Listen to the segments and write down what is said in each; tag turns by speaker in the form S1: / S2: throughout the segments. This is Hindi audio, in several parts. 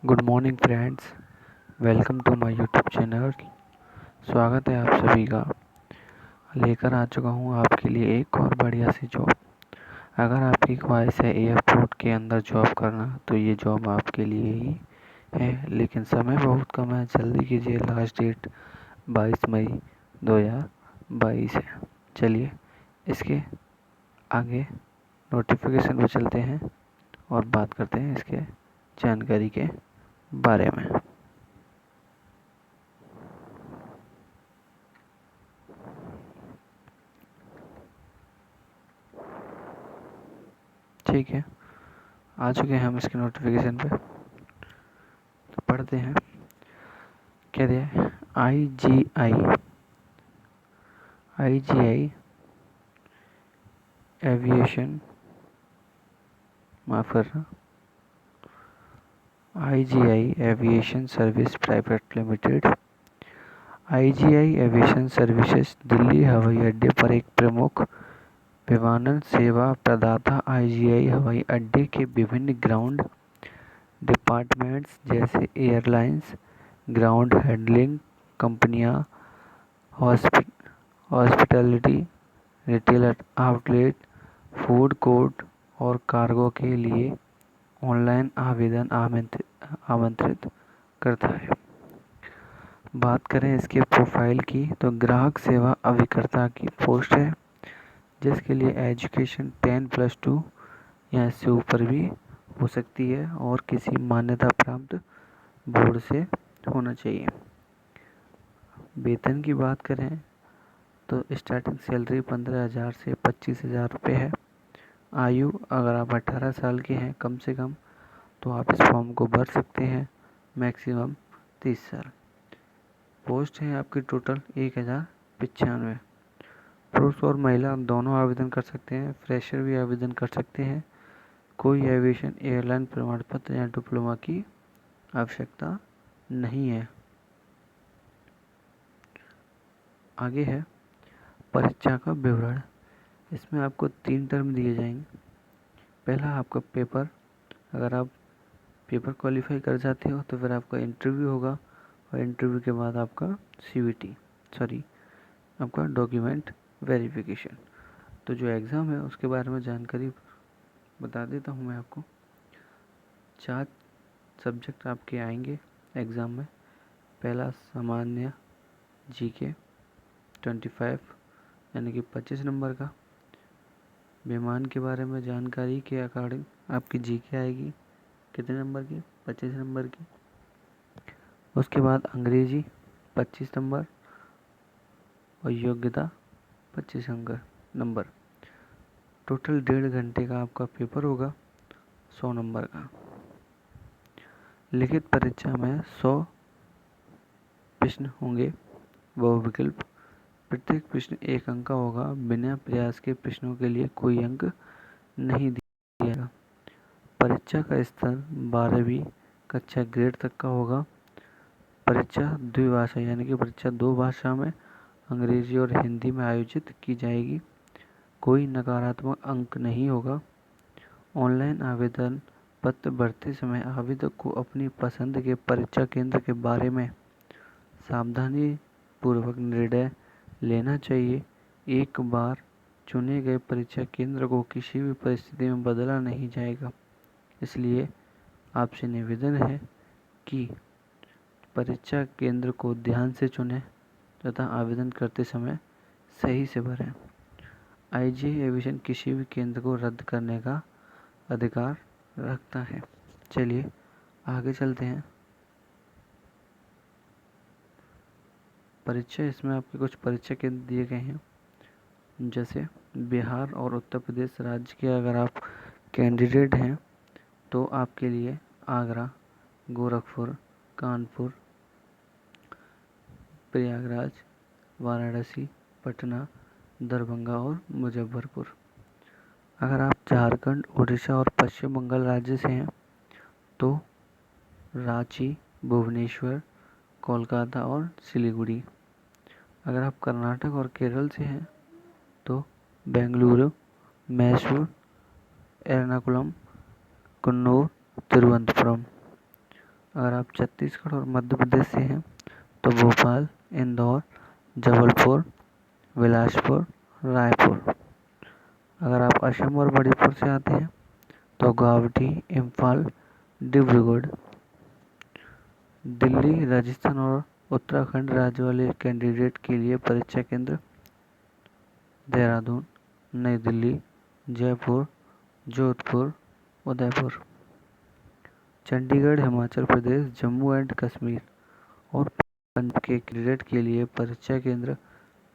S1: Good morning friends, welcome to my YouTube channel. स्वागत है आप सभी का। लेकर आ चुका हूँ आपके लिए एक और बढ़िया सी जॉब। अगर आपकी ख्वाहिश है एयरपोर्ट के अंदर जॉब करना तो ये जॉब आपके लिए ही है, लेकिन समय बहुत कम है। जल्दी कीजिए, लास्ट डेट 22 मई 2022 है। चलिए इसके आगे नोटिफिकेशन पे चलते हैं और बात करते हैं इसके जानकारी के बारे में। ठीक है, आ चुके हैं हम इसके नोटिफिकेशन पे। तो पढ़ते हैं। कह दिया है आई जी आई एविएशन, माफ करना, आई एविएशन सर्विस प्राइवेट लिमिटेड। आई एविएशन सर्विसेज दिल्ली हवाई अड्डे पर एक प्रमुख विमानन सेवा प्रदाता। आई हवाई अड्डे के विभिन्न ग्राउंड डिपार्टमेंट्स जैसे एयरलाइंस, ग्राउंड हैंडलिंग कंपनियां, hospitality, retail outlet, food court और कार्गो के लिए ऑनलाइन आवेदन आमंत्रित करता है। बात करें इसके प्रोफाइल की तो ग्राहक सेवा अभिकर्ता की पोस्ट है, जिसके लिए एजुकेशन 10+2 या इससे ऊपर भी हो सकती है और किसी मान्यता प्राप्त बोर्ड से होना चाहिए। वेतन की बात करें तो स्टार्टिंग सैलरी 15,000 से 25,000 रुपये है। आयु अगर आप 18 साल के हैं कम से कम तो आप इस फॉर्म को भर सकते हैं। मैक्सिमम 30 साल। पोस्ट है आपकी टोटल 1095। पुरुष और महिला दोनों आवेदन कर सकते हैं। फ्रेशर भी आवेदन कर सकते हैं। कोई एविएशन एयरलाइन प्रमाण पत्र या डिप्लोमा की आवश्यकता नहीं है। आगे है परीक्षा का विवरण। इसमें आपको 3 टर्म दिए जाएंगे। पहला आपका पेपर, अगर आप पेपर क्वालिफाई कर जाते हो तो फिर आपका इंटरव्यू होगा और इंटरव्यू के बाद आपका आपका डॉक्यूमेंट वेरिफिकेशन। तो जो एग्ज़ाम है उसके बारे में जानकारी बता देता हूँ मैं आपको। 4 सब्जेक्ट आपके आएंगे एग्ज़ाम में। पहला सामान्य जीके 25 यानी कि 25 नंबर का। विमान के बारे में जानकारी के अकॉर्डिंग आपकी जीके आएगी कितने नंबर की, 25 नंबर की। उसके बाद अंग्रेजी 25 नंबर और योग्यता 25 नंबर। टोटल 1.5 घंटे का आपका पेपर होगा 100 नंबर का। लिखित परीक्षा में 100 प्रश्न होंगे, बहुविकल्प। प्रत्येक प्रश्न 1 अंक का होगा। बिना प्रयास के प्रश्नों के लिए कोई अंक नहीं दिया जाएगा। परीक्षा का स्तर 12वीं कक्षा ग्रेड तक का होगा। परीक्षा द्विभाषा यानी कि परीक्षा 2 भाषा में, अंग्रेजी और हिंदी में आयोजित की जाएगी। कोई नकारात्मक अंक नहीं होगा। ऑनलाइन आवेदन पत्र भरते समय आवेदक को अपनी पसंद के परीक्षा केंद्र के बारे में सावधानी पूर्वक निर्णय लेना चाहिए। एक बार चुने गए परीक्षा केंद्र को किसी भी परिस्थिति में बदला नहीं जाएगा। इसलिए आपसे निवेदन है कि परीक्षा केंद्र को ध्यान से चुनें तथा आवेदन करते समय सही से भरें। आई एविएशन किसी भी केंद्र को रद्द करने का अधिकार रखता है। चलिए आगे चलते हैं। परीक्षा, इसमें आपके कुछ परीक्षा केंद्र दिए गए हैं, जैसे बिहार और उत्तर प्रदेश राज्य के अगर आप कैंडिडेट हैं तो आपके लिए आगरा, गोरखपुर, कानपुर, प्रयागराज, वाराणसी, पटना, दरभंगा और मुजफ्फरपुर। अगर आप झारखंड, उड़ीसा और पश्चिम बंगाल राज्य से हैं तो रांची, भुवनेश्वर, कोलकाता और सिलीगुड़ी। अगर आप कर्नाटक और केरल से हैं तो बेंगलुरु, मैसूर, एर्नाकुलम, कन्नौर, तिरुवनंतपुरम। अगर आप छत्तीसगढ़ और मध्य प्रदेश से हैं तो भोपाल, इंदौर, जबलपुर, बिलासपुर, रायपुर। अगर आप असम और मणिपुर से आते हैं तो गुवाहाटी, इम्फाल, डिब्रूगढ़। दिल्ली, राजस्थान और उत्तराखंड राज्य वाले कैंडिडेट के लिए परीक्षा केंद्र देहरादून, नई दिल्ली, जयपुर, जोधपुर, उदयपुर। चंडीगढ़, हिमाचल प्रदेश, जम्मू एंड कश्मीर और पंजाब के कैंडिडेट के लिए परीक्षा केंद्र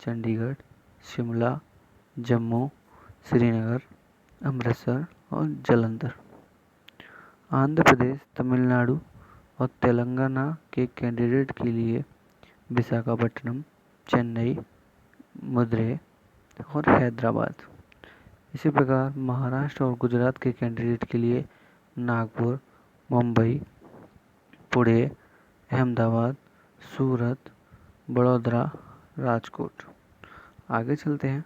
S1: चंडीगढ़, शिमला, जम्मू, श्रीनगर, अमृतसर और जालंधर। आंध्र प्रदेश, तमिलनाडु और तेलंगाना के कैंडिडेट के लिए विशाखापट्टनम, चेन्नई, मदुरै और हैदराबाद। इसी प्रकार महाराष्ट्र और गुजरात के कैंडिडेट के लिए नागपुर, मुंबई, पुणे, अहमदाबाद, सूरत, बड़ौदा, राजकोट। आगे चलते हैं।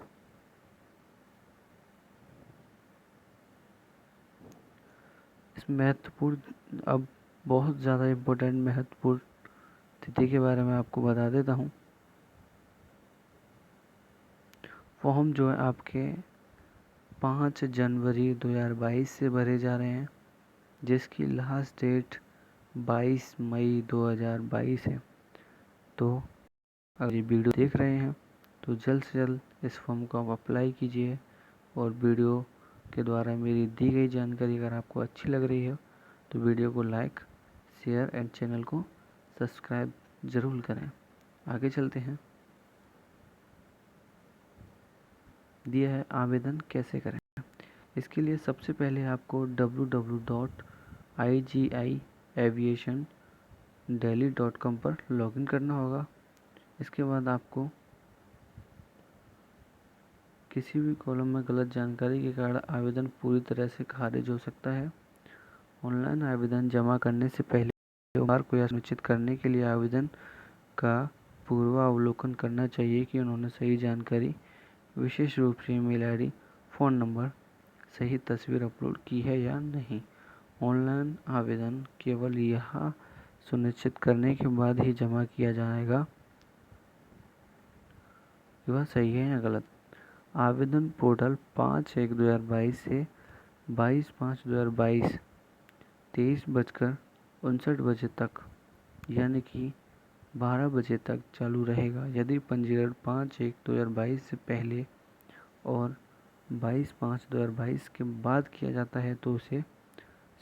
S1: इस महत्वपूर्ण, अब बहुत ज़्यादा इम्पोर्टेंट महत्वपूर्ण तिथि के बारे में आपको बता देता हूँ। फॉर्म जो है आपके 5 जनवरी 2022 से भरे जा रहे हैं, जिसकी लास्ट डेट 22 मई 2022 है। तो अगर ये वीडियो देख रहे हैं तो जल्द से जल्द इस फॉर्म को आप अप्लाई कीजिए। और वीडियो के द्वारा मेरी दी गई जानकारी अगर आपको अच्छी लग रही है तो वीडियो को लाइक, शेयर एंड चैनल को सब्सक्राइब ज़रूर करें। आगे चलते हैं। दिया है आवेदन कैसे करें। इसके लिए सबसे पहले आपको www.igiaviationdelhi.com पर लॉगिन करना होगा। इसके बाद आपको किसी भी कॉलम में गलत जानकारी के कारण आवेदन पूरी तरह से खारिज हो सकता है। ऑनलाइन आवेदन जमा करने से पहले उम्मीदवार को यह सुनिश्चित करने के लिए आवेदन का पूर्वावलोकन करना चाहिए कि उन्होंने सही जानकारी, विशेष रूप से ईमेल आईडी, फ़ोन नंबर, सही तस्वीर अपलोड की है या नहीं। ऑनलाइन आवेदन केवल यह सुनिश्चित करने के बाद ही जमा किया जाएगा कि वह सही है या गलत। आवेदन पोर्टल 5/1/2022 से 22/5/2022 23:59 तक यानी कि 12 बजे तक चालू रहेगा। यदि पंजीकरण 5/1/2022 से पहले और 22/5/2022 के बाद किया जाता है तो उसे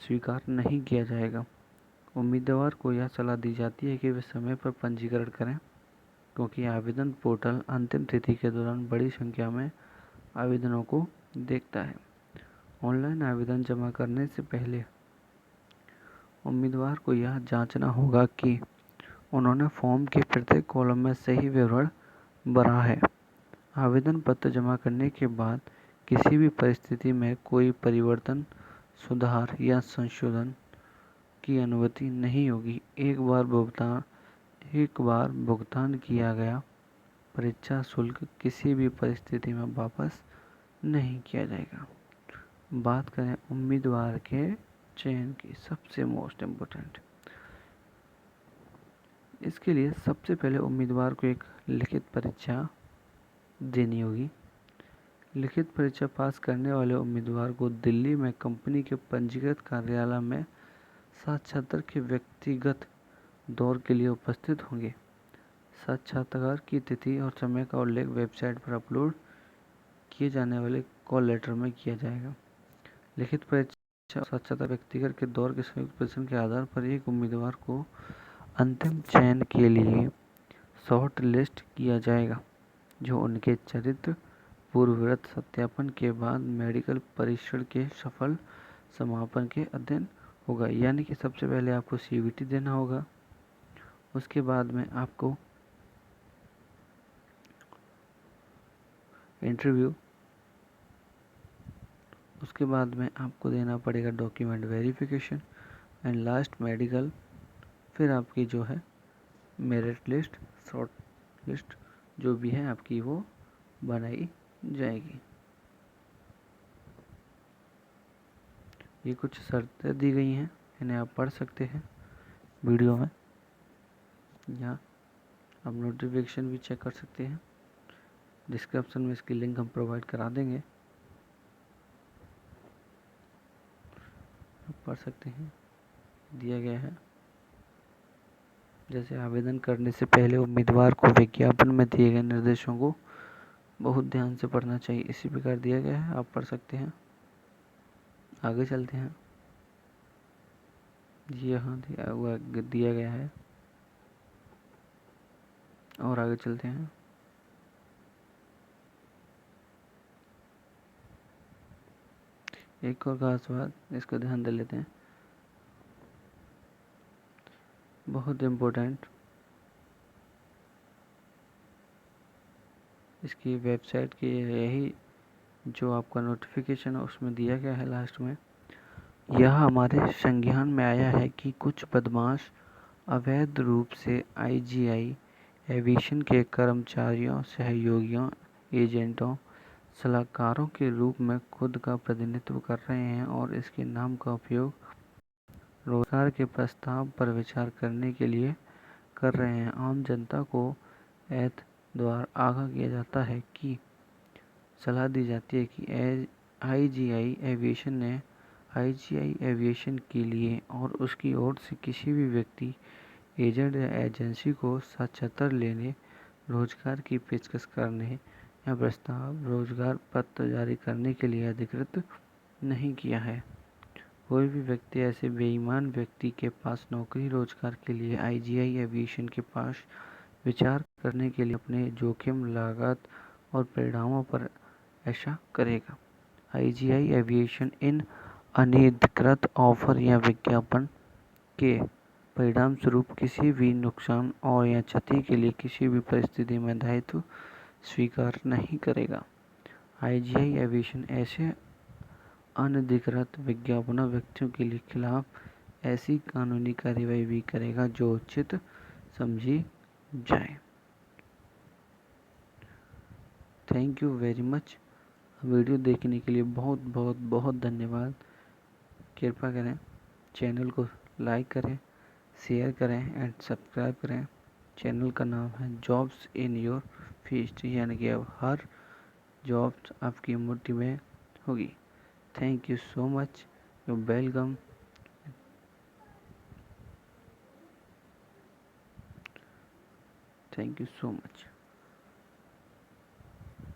S1: स्वीकार नहीं किया जाएगा। उम्मीदवार को यह सलाह दी जाती है कि वे समय पर पंजीकरण करें, क्योंकि आवेदन पोर्टल अंतिम तिथि के दौरान बड़ी संख्या में आवेदनों को देखता है। ऑनलाइन आवेदन जमा करने से पहले उम्मीदवार को यह जांचना होगा कि उन्होंने फॉर्म के प्रत्येक कॉलम में सही विवरण भरा है। आवेदन पत्र जमा करने के बाद किसी भी परिस्थिति में कोई परिवर्तन, सुधार या संशोधन की अनुमति नहीं होगी। एक बार भुगतान किया गया परीक्षा शुल्क किसी भी परिस्थिति में वापस नहीं किया जाएगा। बात करें उम्मीदवार के चयन की, सबसे मोस्ट इम्पोर्टेंट। इसके लिए सबसे पहले उम्मीदवार को एक लिखित परीक्षा देनी होगी। लिखित परीक्षा पास करने वाले उम्मीदवार को दिल्ली में कंपनी के पंजीकृत कार्यालय में साक्षात्कार के व्यक्तिगत दौर के लिए उपस्थित होंगे। साक्षात्कार की तिथि और समय का उल्लेख वेबसाइट पर अपलोड किए जाने वाले कॉल लेटर में किया जाएगा। लिखित परीक्षा और साक्षात्कार व्यक्तिगत के दौर के संयुक्त प्रदर्शन के आधार पर एक उम्मीदवार को अंतिम चयन के लिए शॉर्ट लिस्ट किया जाएगा, जो उनके चरित्र पूर्वव्रत सत्यापन के बाद मेडिकल परीक्षण के सफल समापन के अध्ययन होगा। यानी कि सबसे पहले आपको CVT देना होगा, उसके बाद में आपको इंटरव्यू, उसके बाद में आपको देना पड़ेगा document verification and last medical. फिर आपकी जो है मेरिट लिस्ट, शॉर्ट लिस्ट जो भी है आपकी वो बनाई जाएगी। ये कुछ शर्तें दी गई हैं, इन्हें आप पढ़ सकते हैं। वीडियो में, या आप नोटिफिकेशन भी चेक कर सकते हैं। डिस्क्रिप्शन में इसकी लिंक हम प्रोवाइड करा देंगे, आप पढ़ सकते हैं, दिया गया है। जैसे आवेदन करने से पहले उम्मीदवार को विज्ञापन में दिए गए निर्देशों को बहुत ध्यान से पढ़ना चाहिए, इसी प्रकार दिया गया है, आप पढ़ सकते हैं। आगे चलते हैं। यहाँ दिया गया है, और आगे चलते हैं। एक और खास बात, इसको ध्यान दे लेते हैं, बहुत इम्पोर्टेंट। इसकी वेबसाइट की यही जो आपका नोटिफिकेशन है उसमें दिया गया है लास्ट में। यह हमारे संज्ञान में आया है कि कुछ बदमाश अवैध रूप से आईजीआई एविएशन के कर्मचारियों, सहयोगियों, एजेंटों, सलाहकारों के रूप में खुद का प्रतिनिधित्व कर रहे हैं और इसके नाम का उपयोग रोजगार के प्रस्ताव पर विचार करने के लिए कर रहे हैं। आम जनता को एत द्वारा आगाह किया जाता है कि सलाह दी जाती है कि आईजीआई एविएशन के लिए और उसकी ओर से किसी भी व्यक्ति, एजेंट या एजेंसी को साक्षात्कार लेने, रोजगार की पेशकश करने या प्रस्ताव रोजगार पत्र जारी करने के लिए अधिकृत नहीं किया है। कोई भी व्यक्ति ऐसे बेईमान व्यक्ति के पास नौकरी रोजगार के लिए आईजीआई एविएशन के पास विचार करने के लिए अपने जोखिम, लागत और परिणामों पर ऐसा करेगा। आईजीआई एविएशन इन अनधिकृत ऑफर या विज्ञापन के परिणाम स्वरूप किसी भी नुकसान और या क्षति के लिए किसी भी परिस्थिति में दायित्व स्वीकार नहीं करेगा। आईजीआई एविएशन ऐसे अनधिकृत विज्ञापनों व्यक्तियों के खिलाफ ऐसी कानूनी कार्रवाई भी करेगा जो उचित समझी जाए। Thank you very much. Video देखने के लिए बहुत बहुत बहुत धन्यवाद। कृपया करें चैनल को लाइक करें, शेयर करें एंड सब्सक्राइब करें। चैनल का नाम है जॉब्स इन योर फीस्ट, यानी कि अब हर जॉब्स आपकी मुट्ठी में होगी। Thank you so much, you welcome. Thank you so much.